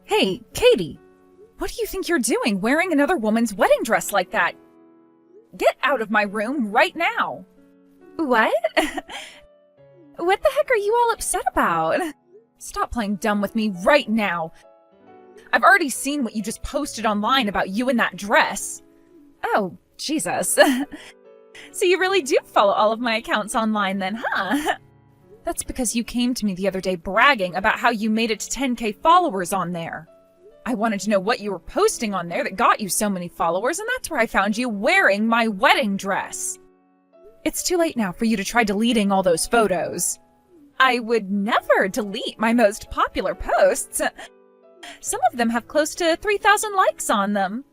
Hey, Katie! What do you think you're doing wearing another woman's wedding dress like that? Get out of my room right now! What? What the heck are you all upset about? Stop playing dumb with me right now. I've already seen what you just posted online about you in that dress. Oh, Jesus. So you really do follow all of my accounts online then, huh? That's because you came to me the other day bragging about how you made it to 10K followers on there. I wanted to know what you were posting on there that got you so many followers, and that's where I found you wearing my wedding dress. It's too late now for you to try deleting all those photos. I would never delete my most popular posts. Some of them have close to 3,000 likes on them.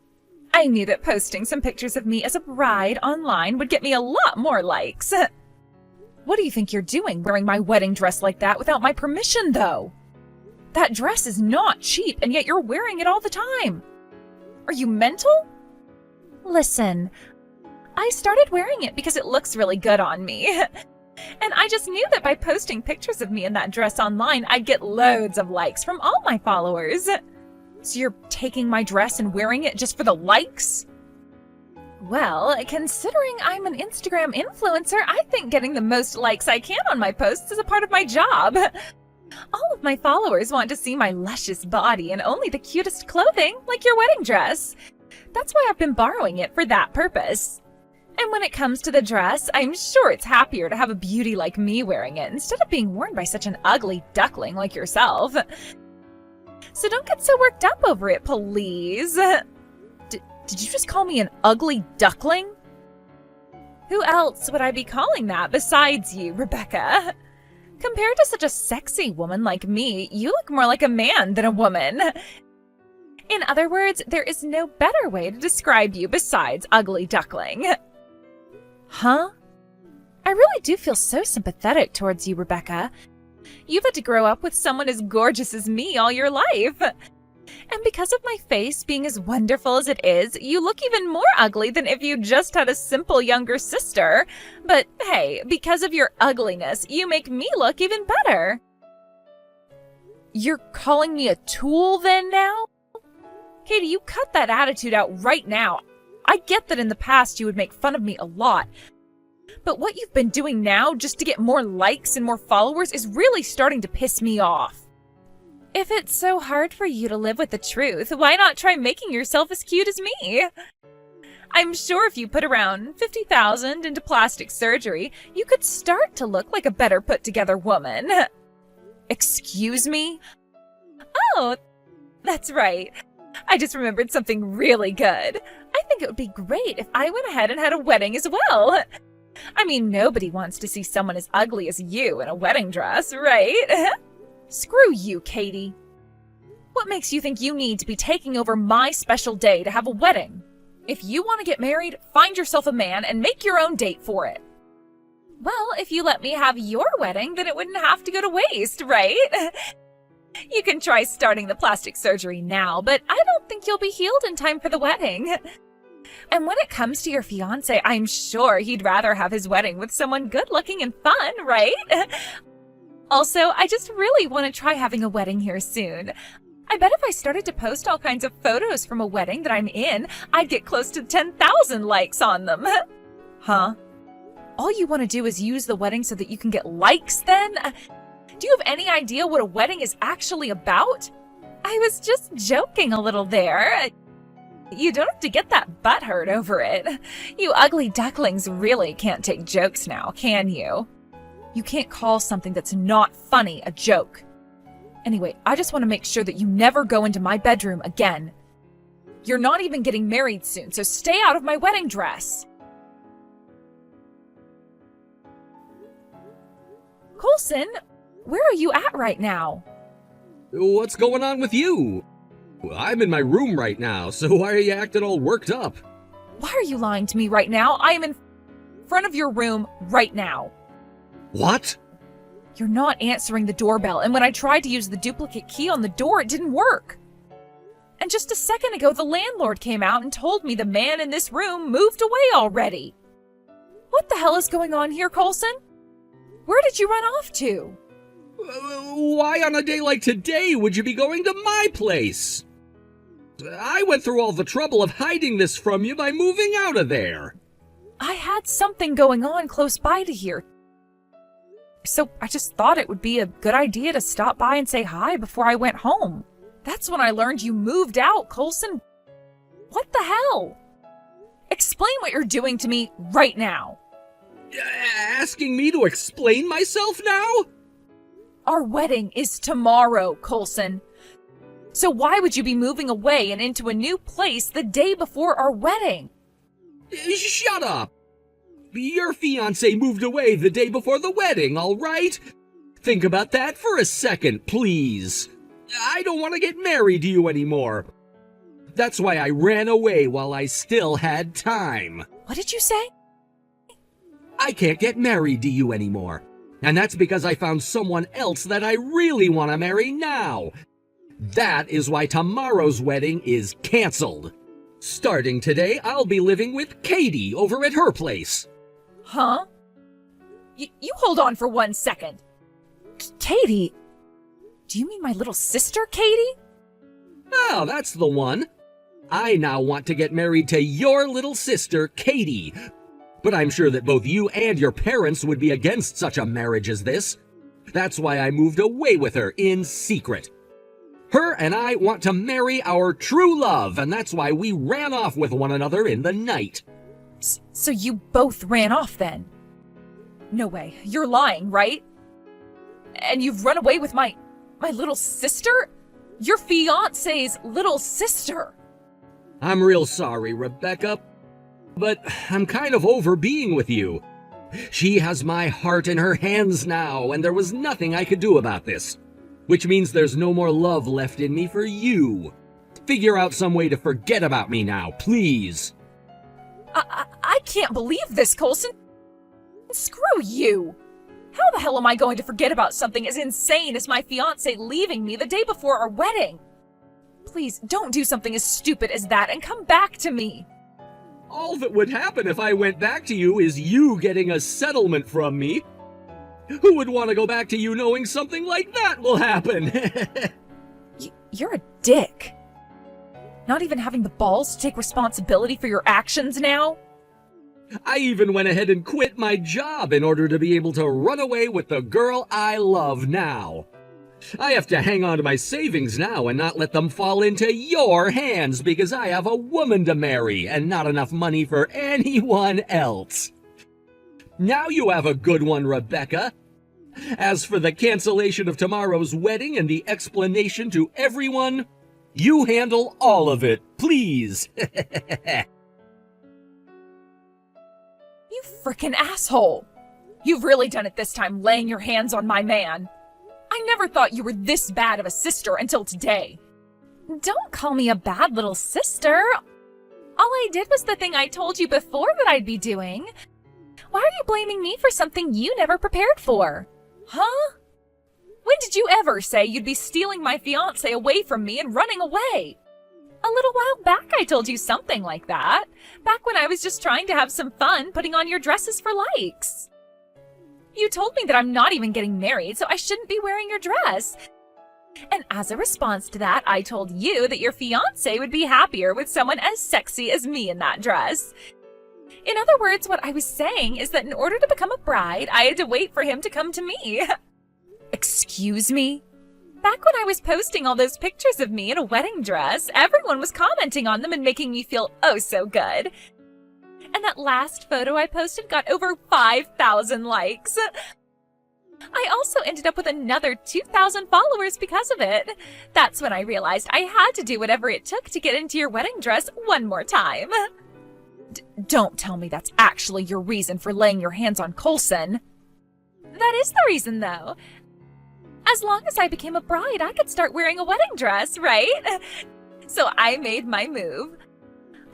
I knew that posting some pictures of me as a bride online would get me a lot more likes. What do you think you're doing wearing my wedding dress like that without my permission, though? That dress is not cheap, and yet you're wearing it all the time. Are you mental? Listen, I started wearing it because it looks really good on me. And I just knew that by posting pictures of me in that dress online, I'd get loads of likes from all my followers. So you're taking my dress and wearing it just for the likes? Well, considering I'm an Instagram influencer, I think getting the most likes I can on my posts is a part of my job. All of my followers want to see my luscious body and only the cutest clothing, like your wedding dress. That's why I've been borrowing it for that purpose. And when it comes to the dress, I'm sure it's happier to have a beauty like me wearing it instead of being worn by such an ugly duckling like yourself. So don't get so worked up over it, please. Did you just call me an ugly duckling? Who else would I be calling that besides you, Rebecca? Compared to such a sexy woman like me, you look more like a man than a woman. In other words, there is no better way to describe you besides ugly duckling. Huh? I really do feel so sympathetic towards you, Rebecca. You've had to grow up with someone as gorgeous as me all your life. And because of my face being as wonderful as it is, you look even more ugly than if you just had a simple younger sister. But hey, because of your ugliness, you make me look even better. You're calling me a tool then now? Katie, you cut that attitude out right now. I get that in the past you would make fun of me a lot. But what you've been doing now just to get more likes and more followers is really starting to piss me off. If it's so hard for you to live with the truth, why not try making yourself as cute as me? I'm sure if you put around $50,000 into plastic surgery, you could start to look like a better put-together woman. Excuse me? Oh, that's right. I just remembered something really good. I think it would be great if I went ahead and had a wedding as well. I mean, nobody wants to see someone as ugly as you in a wedding dress, right? Screw you, Katie. What makes you think you need to be taking over my special day to have a wedding? If you want to get married, find yourself a man and make your own date for it. Well, if you let me have your wedding, then it wouldn't have to go to waste, right? You can try starting the plastic surgery now, but I don't think you'll be healed in time for the wedding. And when it comes to your fiancé, I'm sure he'd rather have his wedding with someone good-looking and fun, right? Also, I just really want to try having a wedding here soon. I bet if I started to post all kinds of photos from a wedding that I'm in, I'd get close to 10,000 likes on them. Huh? All you want to do is use the wedding so that you can get likes then? Do you have any idea what a wedding is actually about? I was just joking a little there. You don't have to get that butthurt over it. You ugly ducklings really can't take jokes now, can you? You can't call something that's not funny a joke. Anyway, I just want to make sure that you never go into my bedroom again. You're not even getting married soon, so stay out of my wedding dress. Coulson, where are you at right now? What's going on with you? I'm in my room right now, so why are you acting all worked up? Why are you lying to me right now? I am in front of your room right now. What? You're not answering the doorbell, and when I tried to use the duplicate key on the door, it didn't work. And just a second ago, the landlord came out and told me the man in this room moved away already. What the hell is going on here, Coulson? Where did you run off to? Why on a day like today would you be going to my place? I went through all the trouble of hiding this from you by moving out of there. I had something going on close by to here. So I just thought it would be a good idea to stop by and say hi before I went home. That's when I learned you moved out, Coulson. What the hell? Explain what you're doing to me right now. Asking me to explain myself now? Our wedding is tomorrow, Coulson. So why would you be moving away and into a new place the day before our wedding? Shut up! Your fiancé moved away the day before the wedding, all right? Think about that for a second, please. I don't want to get married to you anymore. That's why I ran away while I still had time. What did you say? I can't get married to you anymore. And that's because I found someone else that I really want to marry now. That is why tomorrow's wedding is canceled. Starting today, I'll be living with Katie over at her place. Huh? You hold on for 1 second. Katie? Do you mean my little sister, Katie? Oh, that's the one. I now want to get married to your little sister, Katie. But I'm sure that both you and your parents would be against such a marriage as this. That's why I moved away with her in secret. Her and I want to marry our true love, and that's why we ran off with one another in the night. So you both ran off then? No way. You're lying, right? And you've run away with my little sister? Your fiancé's little sister. I'm real sorry, Rebecca, but I'm kind of over being with you. She has my heart in her hands now, and there was nothing I could do about this. Which means there's no more love left in me for you. Figure out some way to forget about me now, please. I can't believe this, Coulson. Screw you. How the hell am I going to forget about something as insane as my fiancé leaving me the day before our wedding? Please, don't do something as stupid as that and come back to me. All that would happen if I went back to you is you getting a settlement from me. Who would want to go back to you knowing something like that will happen? You're a dick. Not even having the balls to take responsibility for your actions now? I even went ahead and quit my job in order to be able to run away with the girl I love now. I have to hang on to my savings now and not let them fall into your hands because I have a woman to marry and not enough money for anyone else. Now you have a good one, Rebecca. As for the cancellation of tomorrow's wedding and the explanation to everyone, you handle all of it, please. You frickin' asshole. You've really done it this time, laying your hands on my man. I never thought you were this bad of a sister until today. Don't call me a bad little sister. All I did was the thing I told you before that I'd be doing. Why are you blaming me for something you never prepared for? Huh? When did you ever say you'd be stealing my fiancé away from me and running away? A little while back I told you something like that. Back when I was just trying to have some fun putting on your dresses for likes. You told me that I'm not even getting married, so I shouldn't be wearing your dress. And as a response to that, I told you that your fiancé would be happier with someone as sexy as me in that dress. In other words, what I was saying is that in order to become a bride, I had to wait for him to come to me. Excuse me? Back when I was posting all those pictures of me in a wedding dress, everyone was commenting on them and making me feel oh so good. And that last photo I posted got over 5,000 likes. I also ended up with another 2,000 followers because of it. That's when I realized I had to do whatever it took to get into your wedding dress one more time. Don't tell me that's actually your reason for laying your hands on Coulson. That is the reason, though. As long as I became a bride, I could start wearing a wedding dress, right? So I made my move.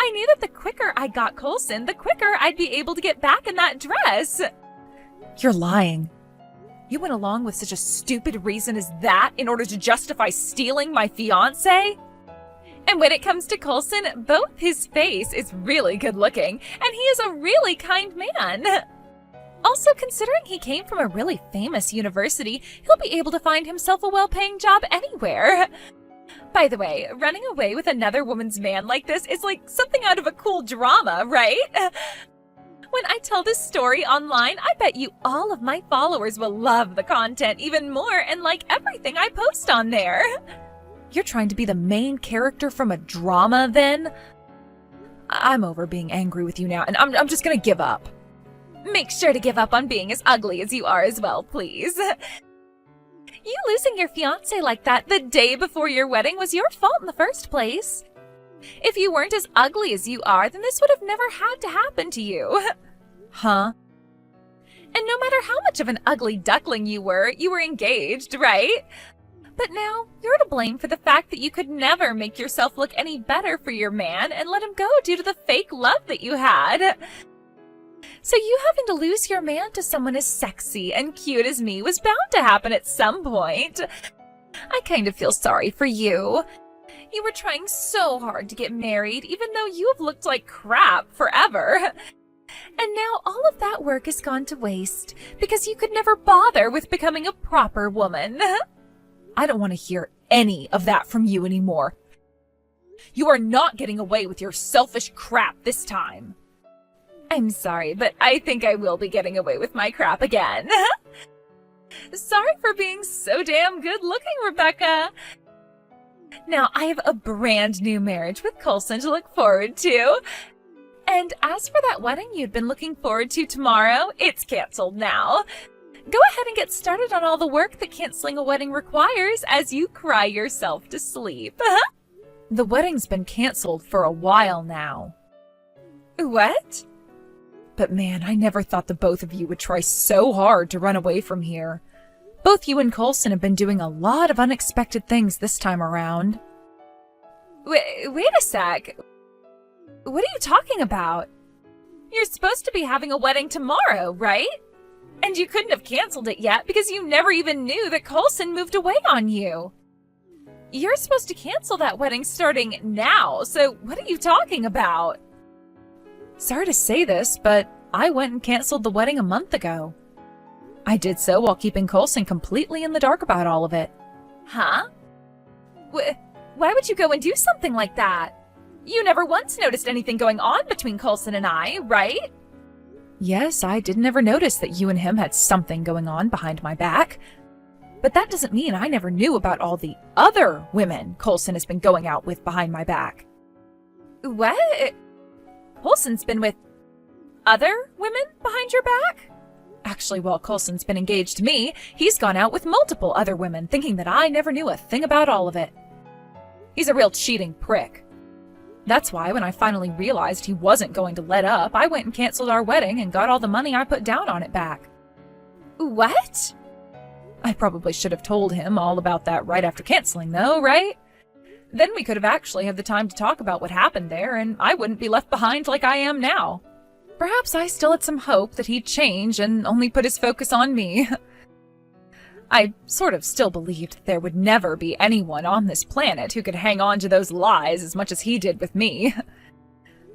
I knew that the quicker I got Coulson, the quicker I'd be able to get back in that dress. You're lying. You went along with such a stupid reason as that in order to justify stealing my fiancé? And when it comes to Coulson, both his face is really good looking, and he is a really kind man. Also, considering he came from a really famous university, he'll be able to find himself a well-paying job anywhere. By the way, running away with another woman's man like this is like something out of a cool drama, right? When I tell this story online, I bet you all of my followers will love the content even more and like everything I post on there. You're trying to be the main character from a drama, then? I'm over being angry with you now, and I'm just gonna give up. Make sure to give up on being as ugly as you are as well, please. You losing your fiancé like that the day before your wedding was your fault in the first place. If you weren't as ugly as you are, then this would have never had to happen to you. Huh? And no matter how much of an ugly duckling you were engaged, right? But now, you're to blame for the fact that you could never make yourself look any better for your man and let him go due to the fake love that you had. So you having to lose your man to someone as sexy and cute as me was bound to happen at some point. I kind of feel sorry for you. You were trying so hard to get married, even though you have looked like crap forever. And now all of that work has gone to waste because you could never bother with becoming a proper woman. I don't want to hear any of that from you anymore. You are not getting away with your selfish crap this time. I'm sorry, but I think I will be getting away with my crap again. Sorry for being so damn good looking, Rebecca. Now, I have a brand new marriage with Coulson to look forward to. And as for that wedding you'd been looking forward to tomorrow, it's canceled now. Go ahead and get started on all the work that canceling a wedding requires as you cry yourself to sleep. The wedding's been canceled for a while now. What? But man, I never thought the both of you would try so hard to run away from here. Both you and Coulson have been doing a lot of unexpected things this time around. Wait a sec. What are you talking about? You're supposed to be having a wedding tomorrow, right? And you couldn't have canceled it yet because you never even knew that Coulson moved away on you. You're supposed to cancel that wedding starting now, so what are you talking about? Sorry to say this, but I went and canceled the wedding a month ago. I did so while keeping Coulson completely in the dark about all of it. Huh? Why would you go and do something like that? You never once noticed anything going on between Coulson and I, right? Yes, I didn't ever notice that you and him had something going on behind my back. But that doesn't mean I never knew about all the other women Coulson has been going out with behind my back. What? Coulson's been with other women behind your back? Actually, while Coulson's been engaged to me, he's gone out with multiple other women, thinking that I never knew a thing about all of it. He's a real cheating prick. That's why when I finally realized he wasn't going to let up, I went and canceled our wedding and got all the money I put down on it back. What? I probably should have told him all about that right after canceling, though, right? Then we could have actually had the time to talk about what happened there, and I wouldn't be left behind like I am now. Perhaps I still had some hope that he'd change and only put his focus on me. I sort of still believed that there would never be anyone on this planet who could hang on to those lies as much as he did with me.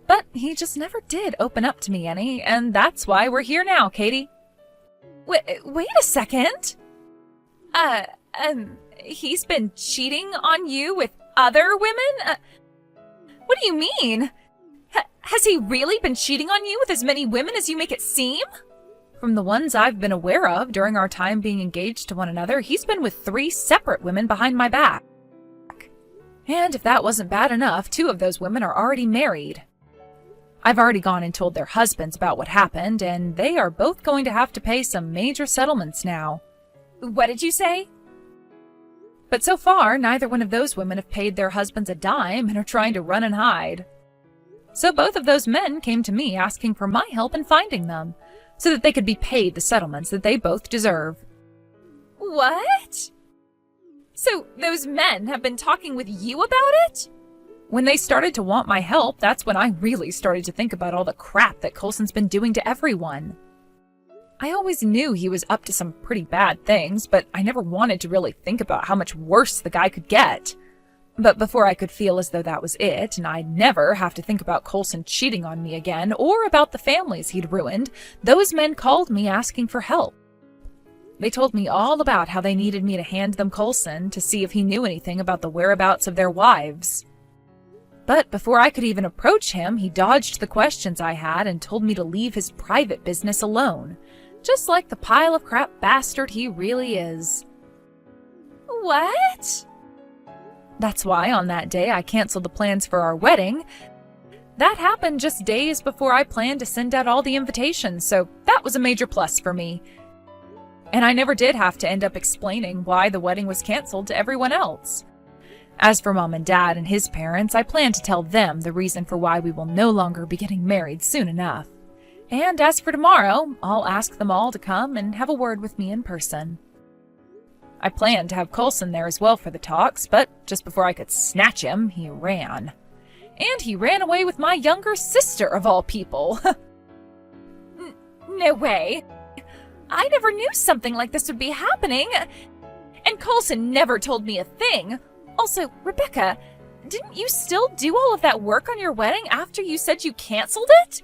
But he just never did open up to me any, and that's why we're here now, Katie. Wait a second. He's been cheating on you with other women? What do you mean? Has he really been cheating on you with as many women as you make it seem? From the ones I've been aware of during our time being engaged to one another, he's been with 3 separate women behind my back. And if that wasn't bad enough, 2 of those women are already married. I've already gone and told their husbands about what happened, and they are both going to have to pay some major settlements now. What did you say? But so far, neither one of those women have paid their husbands a dime and are trying to run and hide. So both of those men came to me asking for my help in finding them, so that they could be paid the settlements that they both deserve. What? So those men have been talking with you about it? When they started to want my help, that's when I really started to think about all the crap that Coulson's been doing to everyone. I always knew he was up to some pretty bad things, but I never wanted to really think about how much worse the guy could get. But before I could feel as though that was it, and I'd never have to think about Coulson cheating on me again, or about the families he'd ruined, those men called me asking for help. They told me all about how they needed me to hand them Coulson to see if he knew anything about the whereabouts of their wives. But before I could even approach him, he dodged the questions I had and told me to leave his private business alone, just like the pile of crap bastard he really is. What? That's why on that day I canceled the plans for our wedding. That happened just days before I planned to send out all the invitations, so that was a major plus for me. And I never did have to end up explaining why the wedding was canceled to everyone else. As for Mom and Dad and his parents, I plan to tell them the reason for why we will no longer be getting married soon enough. And as for tomorrow, I'll ask them all to come and have a word with me in person. I planned to have Coulson there as well for the talks, but just before I could snatch him, he ran. And he ran away with my younger sister, of all people. No way. I never knew something like this would be happening. And Coulson never told me a thing. Also, Rebecca, didn't you still do all of that work on your wedding after you said you canceled it?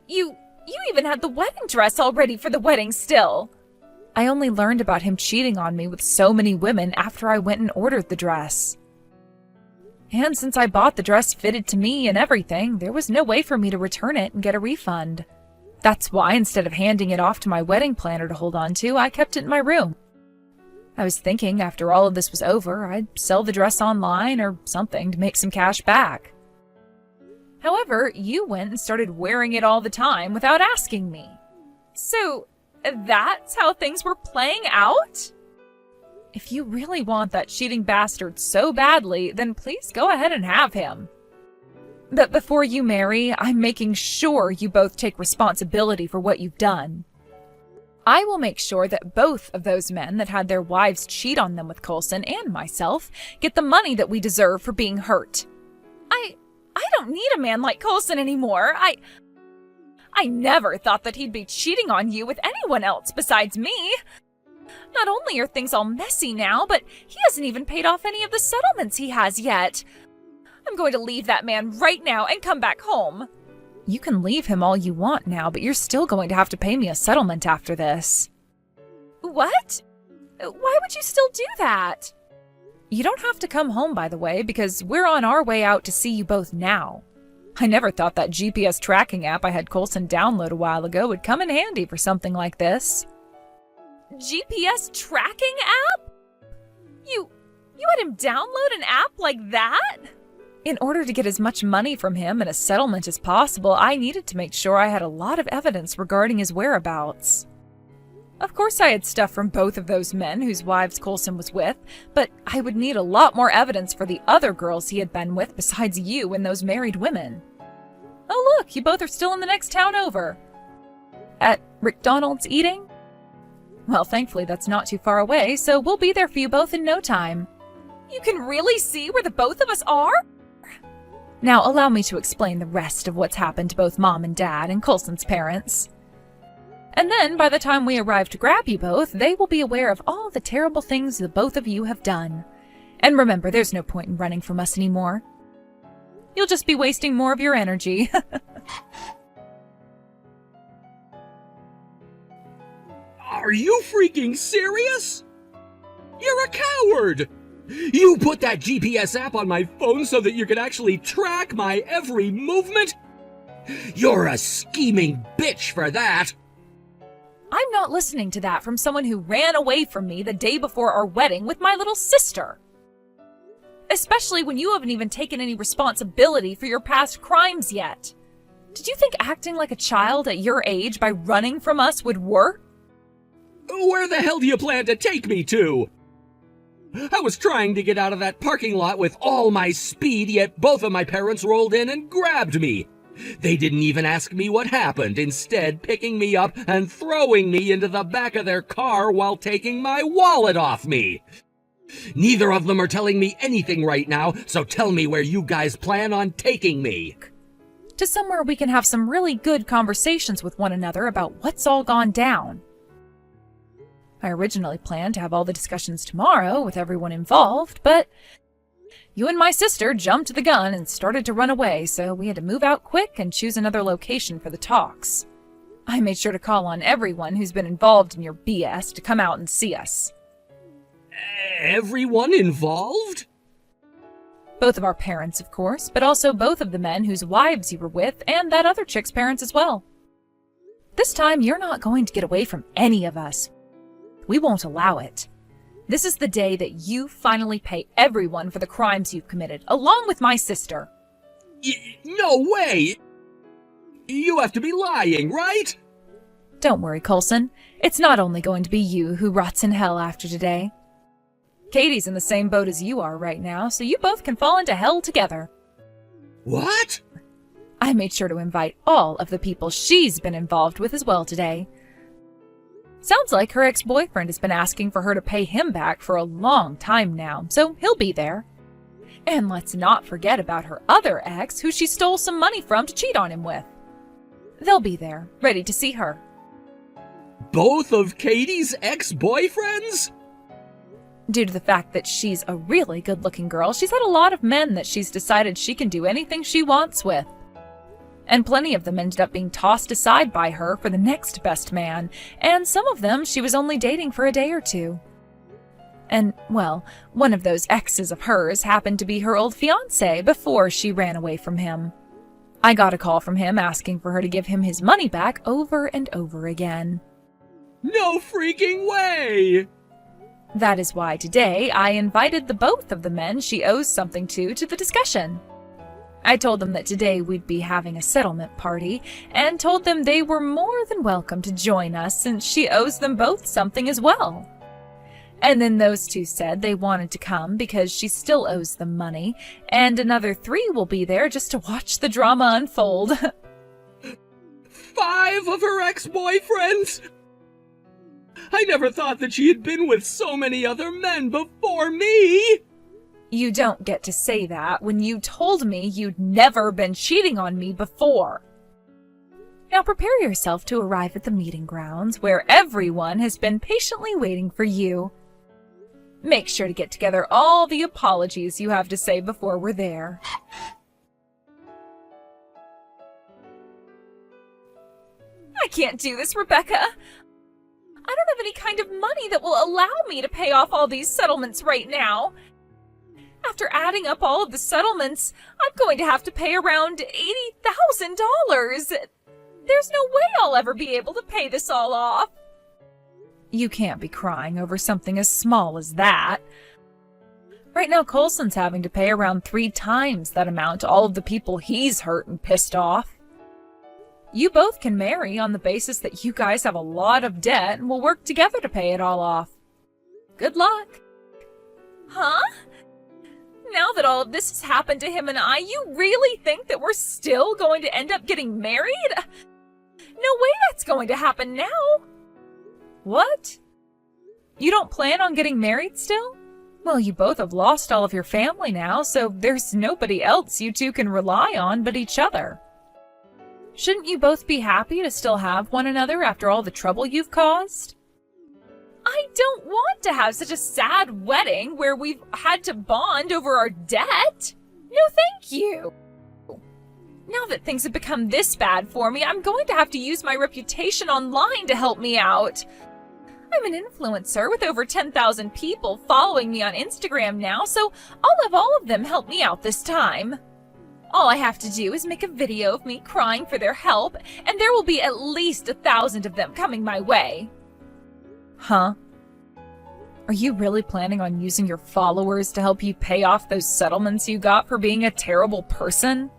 You even had the wedding dress all ready for the wedding still. I only learned about him cheating on me with so many women after I went and ordered the dress. And since I bought the dress fitted to me and everything, there was no way for me to return it and get a refund. That's why instead of handing it off to my wedding planner to hold on to, I kept it in my room. I was thinking after all of this was over, I'd sell the dress online or something to make some cash back. However, you went and started wearing it all the time without asking me. So, that's how things were playing out? If you really want that cheating bastard so badly, then please go ahead and have him. But before you marry, I'm making sure you both take responsibility for what you've done. I will make sure that both of those men that had their wives cheat on them with Coulson and myself get the money that we deserve for being hurt. I don't need a man like Coulson anymore. I never thought that he'd be cheating on you with anyone else besides me. Not only are things all messy now, but he hasn't even paid off any of the settlements he has yet. I'm going to leave that man right now and come back home. You can leave him all you want now, but you're still going to have to pay me a settlement after this. What? Why would you still do that? You don't have to come home, by the way, because we're on our way out to see you both now. I never thought that GPS tracking app I had Coulson download a while ago would come in handy for something like this. GPS tracking app? You had him download an app like that? In order to get as much money from him and a settlement as possible, I needed to make sure I had a lot of evidence regarding his whereabouts. Of course I had stuff from both of those men whose wives Coulson was with, but I would need a lot more evidence for the other girls he had been with besides you and those married women. Oh look, you both are still in the next town over. At McDonald's eating? Well, thankfully that's not too far away, so we'll be there for you both in no time. You can really see where the both of us are? Now allow me to explain the rest of what's happened to both Mom and Dad and Coulson's parents. And then, by the time we arrive to grab you both, they will be aware of all the terrible things the both of you have done. And remember, there's no point in running from us anymore. You'll just be wasting more of your energy. Are you freaking serious? You're a coward! You put that GPS app on my phone so that you could actually track my every movement? You're a scheming bitch for that! I'm not listening to that from someone who ran away from me the day before our wedding with my little sister. Especially when you haven't even taken any responsibility for your past crimes yet. Did you think acting like a child at your age by running from us would work? Where the hell do you plan to take me to? I was trying to get out of that parking lot with all my speed, yet both of my parents rolled in and grabbed me. They didn't even ask me what happened, instead picking me up and throwing me into the back of their car while taking my wallet off me. Neither of them are telling me anything right now, so tell me where you guys plan on taking me. To somewhere we can have some really good conversations with one another about what's all gone down. I originally planned to have all the discussions tomorrow with everyone involved, but You and my sister jumped the gun and started to run away, so we had to move out quick and choose another location for the talks. I made sure to call on everyone who's been involved in your BS to come out and see us. Everyone involved? Both of our parents, of course, but also both of the men whose wives you were with and that other chick's parents as well. This time, you're not going to get away from any of us. We won't allow it. This is the day that you finally pay everyone for the crimes you've committed, along with my sister. No way! You have to be lying, right? Don't worry, Coulson. It's not only going to be you who rots in hell after today. Katie's in the same boat as you are right now, so you both can fall into hell together. What? I made sure to invite all of the people she's been involved with as well today. Sounds like her ex-boyfriend has been asking for her to pay him back for a long time now, so he'll be there. And let's not forget about her other ex, who she stole some money from to cheat on him with. They'll be there, ready to see her. Both of Katie's ex-boyfriends? Due to the fact that she's a really good-looking girl, she's had a lot of men that she's decided she can do anything she wants with. And plenty of them ended up being tossed aside by her for the next best man, and some of them she was only dating for a day or two. And, well, one of those exes of hers happened to be her old fiancé before she ran away from him. I got a call from him asking for her to give him his money back over and over again. No freaking way! That is why today I invited the both of the men she owes something to the discussion. I told them that today we'd be having a settlement party, and told them they were more than welcome to join us since she owes them both something as well. And then those two said they wanted to come because she still owes them money, and another 3 will be there just to watch the drama unfold. 5 of her ex-boyfriends? I never thought that she had been with so many other men before me! You don't get to say that when you told me you'd never been cheating on me before. Now prepare yourself to arrive at the meeting grounds where everyone has been patiently waiting for you. Make sure to get together all the apologies you have to say before we're there. I can't do this, Rebecca. I don't have any kind of money that will allow me to pay off all these settlements right now. After adding up all of the settlements, I'm going to have to pay around $80,000. There's no way I'll ever be able to pay this all off. You can't be crying over something as small as that. Right now, Coulson's having to pay around 3 times that amount to all of the people he's hurt and pissed off. You both can marry on the basis that you guys have a lot of debt and will work together to pay it all off. Good luck. Huh? Now that all of this has happened to him and I, you really think that we're still going to end up getting married? No way that's going to happen now. What? You don't plan on getting married still? Well, you both have lost all of your family now, so there's nobody else you two can rely on but each other. Shouldn't you both be happy to still have one another after all the trouble you've caused? I don't want to have such a sad wedding where we've had to bond over our debt. No, thank you. Now that things have become this bad for me, I'm going to have to use my reputation online to help me out. I'm an influencer with over 10,000 people following me on Instagram now, so I'll have all of them help me out this time. All I have to do is make a video of me crying for their help, and there will be at least 1,000 of them coming my way. Huh? Are you really planning on using your followers to help you pay off those settlements you got for being a terrible person?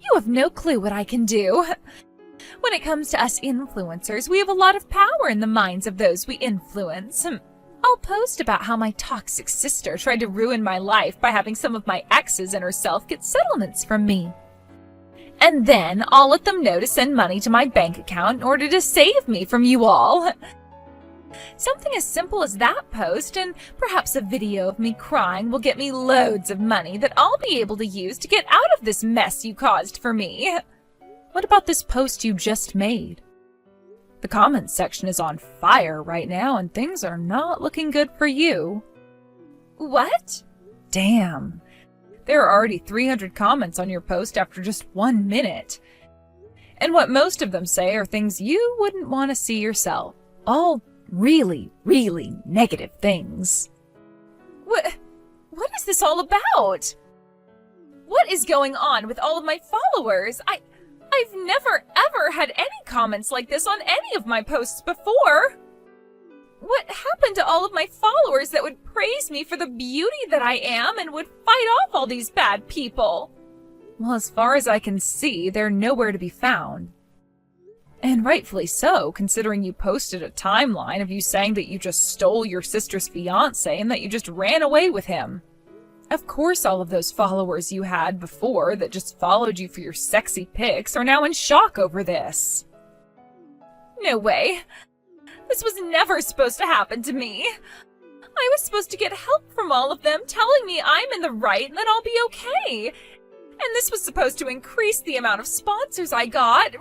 You have no clue what I can do. When it comes to us influencers, we have a lot of power in the minds of those we influence. I'll post about how my toxic sister tried to ruin my life by having some of my exes and herself get settlements from me. And then I'll let them know to send money to my bank account in order to save me from you all. Something as simple as that post and perhaps a video of me crying will get me loads of money that I'll be able to use to get out of this mess you caused for me. What about this post you just made? The comments section is on fire right now and things are not looking good for you. What? Damn. There are already 300 comments on your post after just 1 minute. And what most of them say are things you wouldn't want to see yourself. All really, really negative things. What is this all about? What is going on with all of my followers? I've never ever had any comments like this on any of my posts before. What happened to all of my followers that would praise me for the beauty that I am and would fight off all these bad people? Well, as far as I can see, they're nowhere to be found. And rightfully so, considering you posted a timeline of you saying that you just stole your sister's fiancé and that you just ran away with him. Of course all of those followers you had before that just followed you for your sexy pics are now in shock over this. No way. This was never supposed to happen to me. I was supposed to get help from all of them telling me I'm in the right and that I'll be okay. And this was supposed to increase the amount of sponsors I got.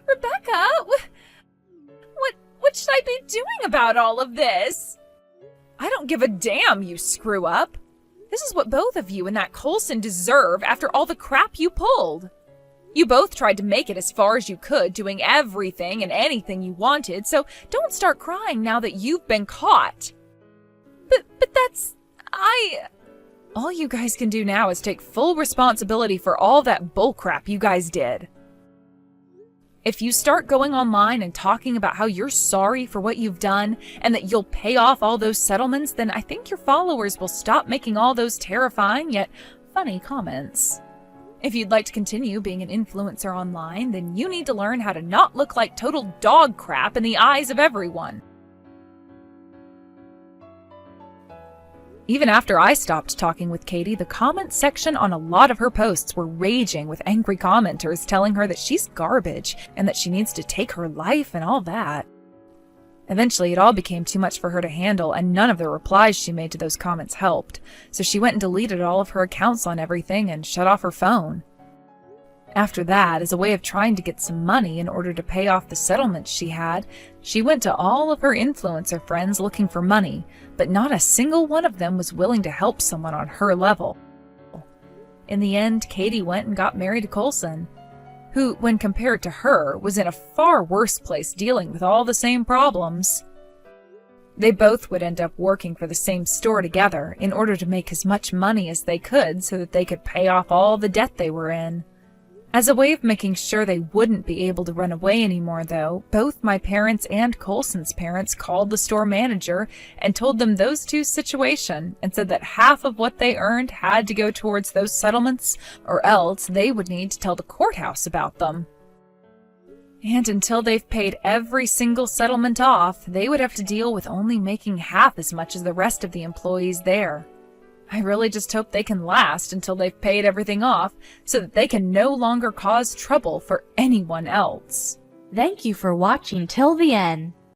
Rebecca, what should I be doing about all of this? I don't give a damn, you screw up. This is what both of you and that Coulson deserve after all the crap you pulled. You both tried to make it as far as you could, doing everything and anything you wanted, so don't start crying now that you've been caught. But that's... All you guys can do now is take full responsibility for all that bullcrap you guys did. If you start going online and talking about how you're sorry for what you've done and that you'll pay off all those settlements, then I think your followers will stop making all those terrifying yet funny comments. If you'd like to continue being an influencer online, then you need to learn how to not look like total dog crap in the eyes of everyone. Even after I stopped talking with Katie, the comment section on a lot of her posts were raging with angry commenters telling her that she's garbage and that she needs to take her life and all that. Eventually, it all became too much for her to handle, and none of the replies she made to those comments helped, so she went and deleted all of her accounts on everything and shut off her phone. After that, as a way of trying to get some money in order to pay off the settlements she had, she went to all of her influencer friends looking for money, but not a single one of them was willing to help someone on her level. In the end, Katie went and got married to Coulson, who, when compared to her, was in a far worse place dealing with all the same problems. They both would end up working for the same store together in order to make as much money as they could so that they could pay off all the debt they were in. As a way of making sure they wouldn't be able to run away anymore, though, both my parents and Coulson's parents called the store manager and told them those two's situation and said that half of what they earned had to go towards those settlements, or else they would need to tell the courthouse about them. And until they've paid every single settlement off, they would have to deal with only making half as much as the rest of the employees there. I really just hope they can last until they've paid everything off so that they can no longer cause trouble for anyone else. Thank you for watching till the end.